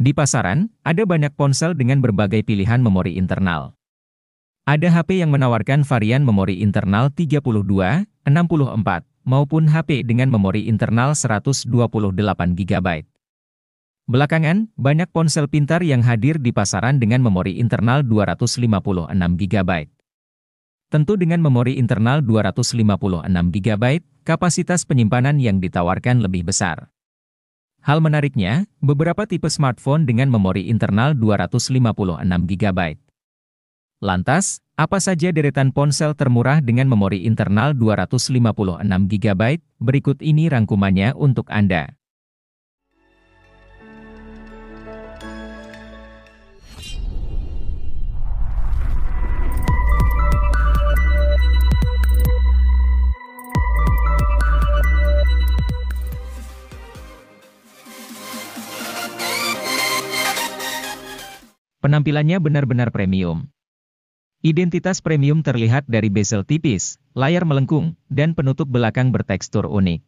Di pasaran, ada banyak ponsel dengan berbagai pilihan memori internal. Ada HP yang menawarkan varian memori internal 32, 64, maupun HP dengan memori internal 128 GB. Belakangan, banyak ponsel pintar yang hadir di pasaran dengan memori internal 256 GB. Tentu dengan memori internal 256 GB, kapasitas penyimpanan yang ditawarkan lebih besar. Hal menariknya, beberapa tipe smartphone dengan memori internal 256 GB. Lantas, apa saja deretan ponsel termurah dengan memori internal 256 GB? Berikut ini rangkumannya untuk Anda. Penampilannya benar-benar premium. Identitas premium terlihat dari bezel tipis, layar melengkung, dan penutup belakang bertekstur unik.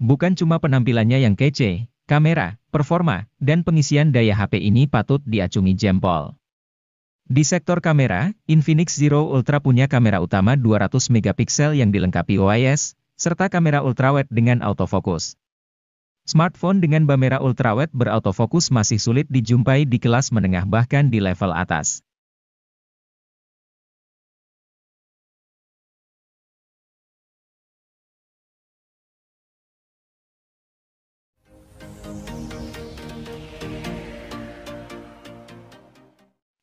Bukan cuma penampilannya yang kece, kamera, performa, dan pengisian daya HP ini patut diacungi jempol. Di sektor kamera, Infinix Zero Ultra punya kamera utama 200 megapiksel yang dilengkapi OIS, serta kamera ultrawide dengan autofokus. Smartphone dengan kamera ultrawide berautofokus masih sulit dijumpai di kelas menengah bahkan di level atas.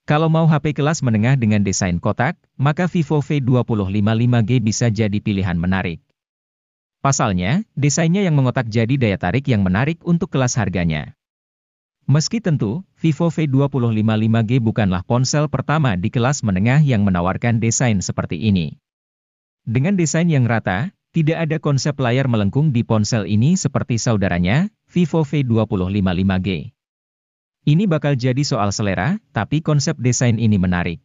Kalau mau HP kelas menengah dengan desain kotak, maka Vivo V20 55G bisa jadi pilihan menarik. Pasalnya, desainnya yang mengotak jadi daya tarik yang menarik untuk kelas harganya. Meski tentu, Vivo V20 55G bukanlah ponsel pertama di kelas menengah yang menawarkan desain seperti ini. Dengan desain yang rata, tidak ada konsep layar melengkung di ponsel ini seperti saudaranya, Vivo V20 55G. Ini bakal jadi soal selera, tapi konsep desain ini menarik.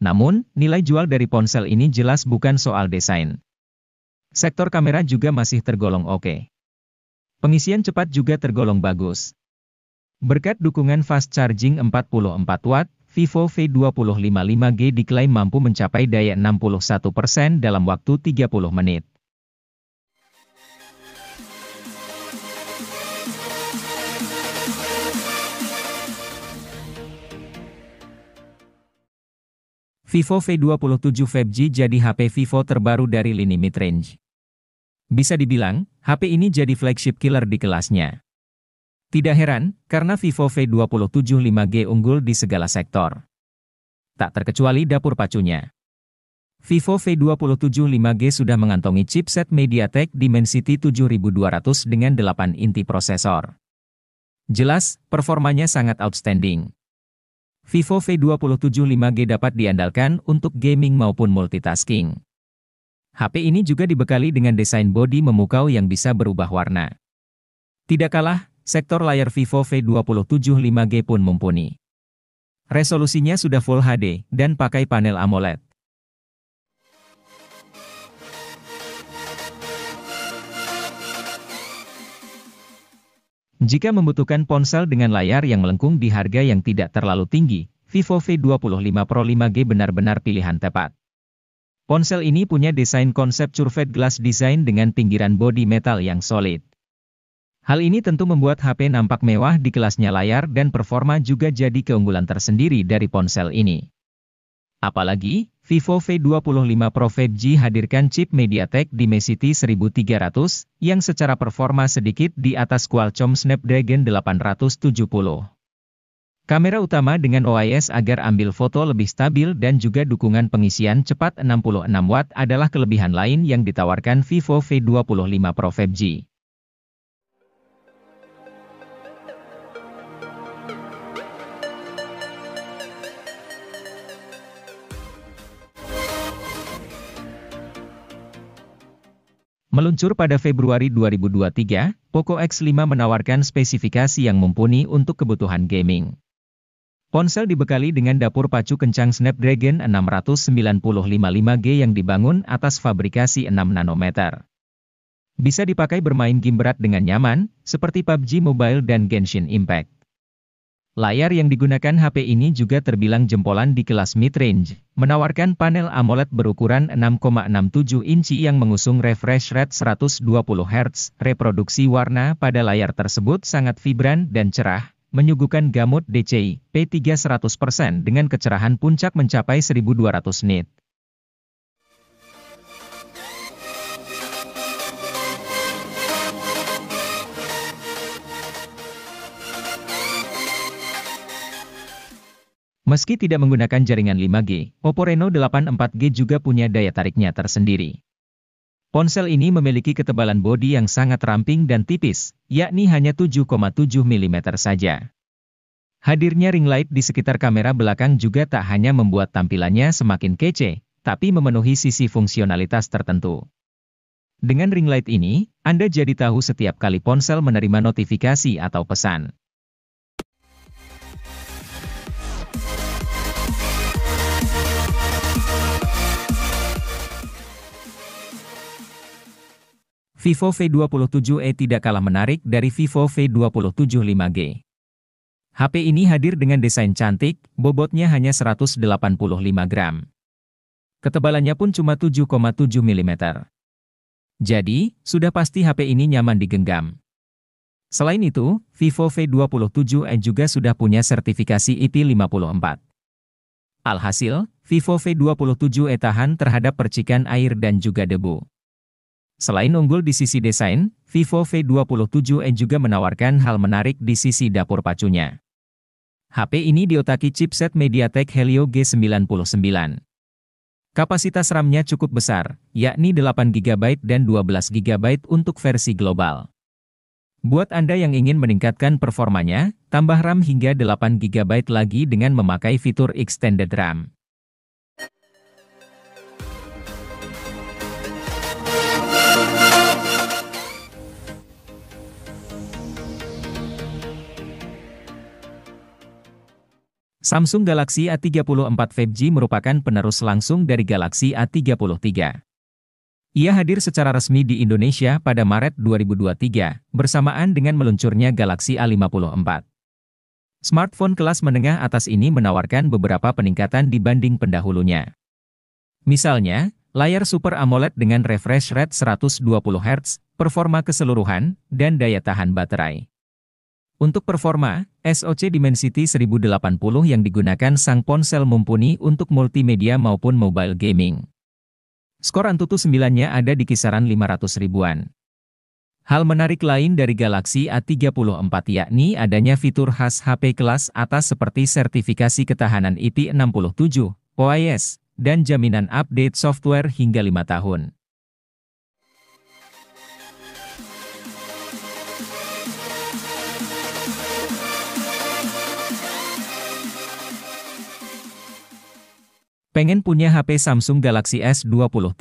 Namun, nilai jual dari ponsel ini jelas bukan soal desain. Sektor kamera juga masih tergolong oke. Pengisian cepat juga tergolong bagus. Berkat dukungan fast charging 44 Watt, Vivo V20 55G diklaim mampu mencapai daya 61% dalam waktu 30 menit. Vivo V27 5G jadi HP Vivo terbaru dari lini mid-range. Bisa dibilang, HP ini jadi flagship killer di kelasnya. Tidak heran, karena Vivo V27 5G unggul di segala sektor. Tak terkecuali dapur pacunya. Vivo V27 5G sudah mengantongi chipset MediaTek Dimensity 7200 dengan 8 inti prosesor. Jelas, performanya sangat outstanding. Vivo V27 5G dapat diandalkan untuk gaming maupun multitasking. HP ini juga dibekali dengan desain bodi memukau yang bisa berubah warna. Tidak kalah, sektor layar Vivo V27 5G pun mumpuni. Resolusinya sudah Full HD dan pakai panel AMOLED. Jika membutuhkan ponsel dengan layar yang melengkung di harga yang tidak terlalu tinggi, Vivo V25 Pro 5G benar-benar pilihan tepat. Ponsel ini punya desain konsep curved glass design dengan pinggiran bodi metal yang solid. Hal ini tentu membuat HP nampak mewah di kelasnya layar dan performa juga jadi keunggulan tersendiri dari ponsel ini. Apalagi, Vivo V25 Pro 5G hadirkan chip MediaTek Dimensity 1300, yang secara performa sedikit di atas Qualcomm Snapdragon 870. Kamera utama dengan OIS agar ambil foto lebih stabil dan juga dukungan pengisian cepat 66 Watt adalah kelebihan lain yang ditawarkan Vivo V25 Pro 5G. Meluncur pada Februari 2023, Poco X5 menawarkan spesifikasi yang mumpuni untuk kebutuhan gaming. Ponsel dibekali dengan dapur pacu kencang Snapdragon 695 5G yang dibangun atas fabrikasi 6 nanometer. Bisa dipakai bermain game berat dengan nyaman, seperti PUBG Mobile dan Genshin Impact. Layar yang digunakan HP ini juga terbilang jempolan di kelas mid-range, menawarkan panel AMOLED berukuran 6,67 inci yang mengusung refresh rate 120 Hz. Reproduksi warna pada layar tersebut sangat vibran dan cerah, menyuguhkan gamut DCI P3 100% dengan kecerahan puncak mencapai 1200 nit. Meski tidak menggunakan jaringan 5G, Oppo Reno 8 4G juga punya daya tariknya tersendiri. Ponsel ini memiliki ketebalan bodi yang sangat ramping dan tipis, yakni hanya 7,7 mm saja. Hadirnya ring light di sekitar kamera belakang juga tak hanya membuat tampilannya semakin kece, tapi memenuhi sisi fungsionalitas tertentu. Dengan ring light ini, Anda jadi tahu setiap kali ponsel menerima notifikasi atau pesan. Vivo V27e tidak kalah menarik dari Vivo V27 5G. HP ini hadir dengan desain cantik, bobotnya hanya 185 gram. Ketebalannya pun cuma 7,7 mm. Jadi, sudah pasti HP ini nyaman digenggam. Selain itu, Vivo V27e juga sudah punya sertifikasi IP54. Alhasil, Vivo V27e tahan terhadap percikan air dan juga debu. Selain unggul di sisi desain, Vivo V27e juga menawarkan hal menarik di sisi dapur pacunya. HP ini diotaki chipset MediaTek Helio G99. Kapasitas RAM-nya cukup besar, yakni 8GB dan 12GB untuk versi global. Buat Anda yang ingin meningkatkan performanya, tambah RAM hingga 8GB lagi dengan memakai fitur Extended RAM. Samsung Galaxy A34 5G merupakan penerus langsung dari Galaxy A33. Ia hadir secara resmi di Indonesia pada Maret 2023, bersamaan dengan meluncurnya Galaxy A54. Smartphone kelas menengah atas ini menawarkan beberapa peningkatan dibanding pendahulunya. Misalnya, layar Super AMOLED dengan refresh rate 120 Hz, performa keseluruhan, dan daya tahan baterai. Untuk performa, SoC Dimensity 1080 yang digunakan sang ponsel mumpuni untuk multimedia maupun mobile gaming. Skor Antutu 9-nya ada di kisaran 500 ribuan. Hal menarik lain dari Galaxy A34 yakni adanya fitur khas HP kelas atas seperti sertifikasi ketahanan IP67, OIS, dan jaminan update software hingga 5 tahun. Pengen punya HP Samsung Galaxy S23?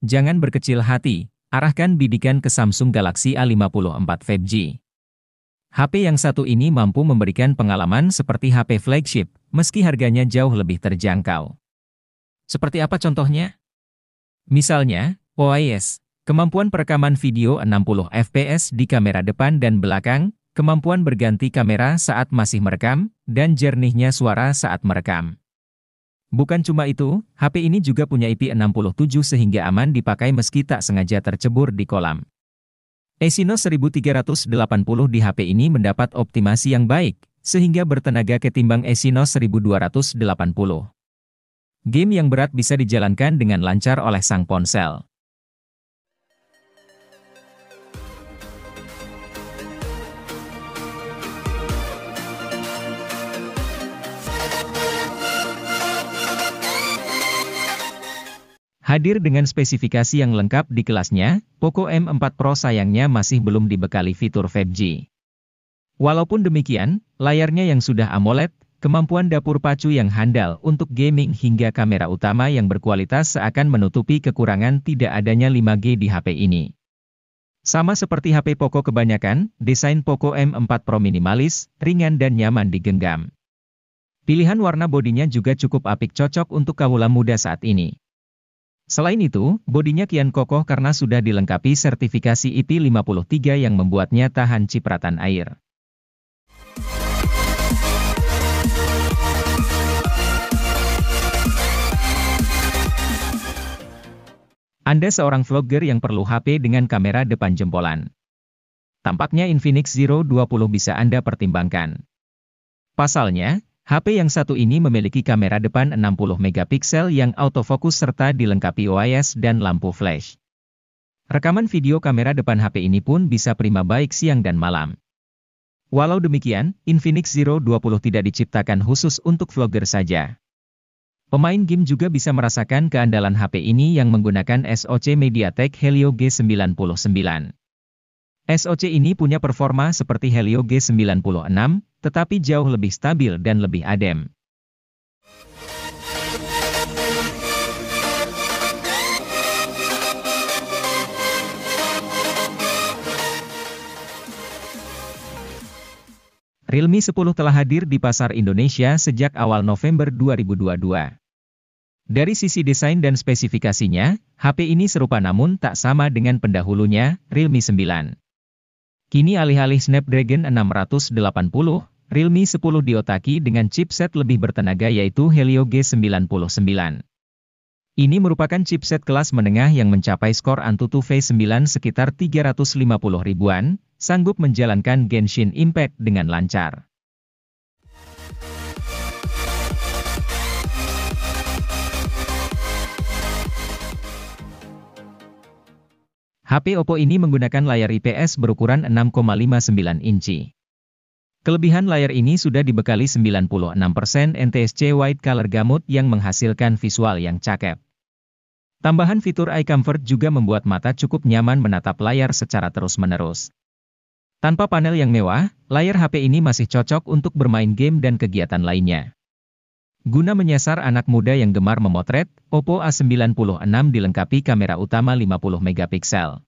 Jangan berkecil hati, arahkan bidikan ke Samsung Galaxy A54 5G. HP yang satu ini mampu memberikan pengalaman seperti HP flagship, meski harganya jauh lebih terjangkau. Seperti apa contohnya? Misalnya, OIS, kemampuan perekaman video 60 fps di kamera depan dan belakang, kemampuan berganti kamera saat masih merekam, dan jernihnya suara saat merekam. Bukan cuma itu, HP ini juga punya IP67 sehingga aman dipakai meski tak sengaja tercebur di kolam. Exynos 1380 di HP ini mendapat optimasi yang baik, sehingga bertenaga ketimbang Exynos 1280. Game yang berat bisa dijalankan dengan lancar oleh sang ponsel. Hadir dengan spesifikasi yang lengkap di kelasnya, Poco M4 Pro sayangnya masih belum dibekali fitur 5G. Walaupun demikian, layarnya yang sudah AMOLED, kemampuan dapur pacu yang handal untuk gaming hingga kamera utama yang berkualitas seakan menutupi kekurangan tidak adanya 5G di HP ini. Sama seperti HP Poco kebanyakan, desain Poco M4 Pro minimalis, ringan dan nyaman digenggam. Pilihan warna bodinya juga cukup apik cocok untuk kaula muda saat ini. Selain itu, bodinya kian kokoh karena sudah dilengkapi sertifikasi IP53 yang membuatnya tahan cipratan air. Anda seorang vlogger yang perlu HP dengan kamera depan jempolan. Tampaknya Infinix Zero 20 bisa Anda pertimbangkan. Pasalnya, HP yang satu ini memiliki kamera depan 60 megapiksel yang autofokus serta dilengkapi OIS dan lampu flash. Rekaman video kamera depan HP ini pun bisa prima baik siang dan malam. Walau demikian, Infinix Zero 20 tidak diciptakan khusus untuk vlogger saja. Pemain game juga bisa merasakan keandalan HP ini yang menggunakan SoC MediaTek Helio G99. SoC ini punya performa seperti Helio G96, tetapi jauh lebih stabil dan lebih adem. Realme 10 telah hadir di pasar Indonesia sejak awal November 2022. Dari sisi desain dan spesifikasinya, HP ini serupa namun tak sama dengan pendahulunya, Realme 9. Kini alih-alih Snapdragon 680, Realme 10 diotaki dengan chipset lebih bertenaga yaitu Helio G99. Ini merupakan chipset kelas menengah yang mencapai skor Antutu V9 sekitar 350 ribuan, sanggup menjalankan Genshin Impact dengan lancar. HP Oppo ini menggunakan layar IPS berukuran 6,59 inci. Kelebihan layar ini sudah dibekali 96% NTSC Wide Color Gamut yang menghasilkan visual yang cakep. Tambahan fitur Eye Comfort juga membuat mata cukup nyaman menatap layar secara terus-menerus. Tanpa panel yang mewah, layar HP ini masih cocok untuk bermain game dan kegiatan lainnya. Guna menyasar anak muda yang gemar memotret, Oppo A96 dilengkapi kamera utama 50 megapiksel.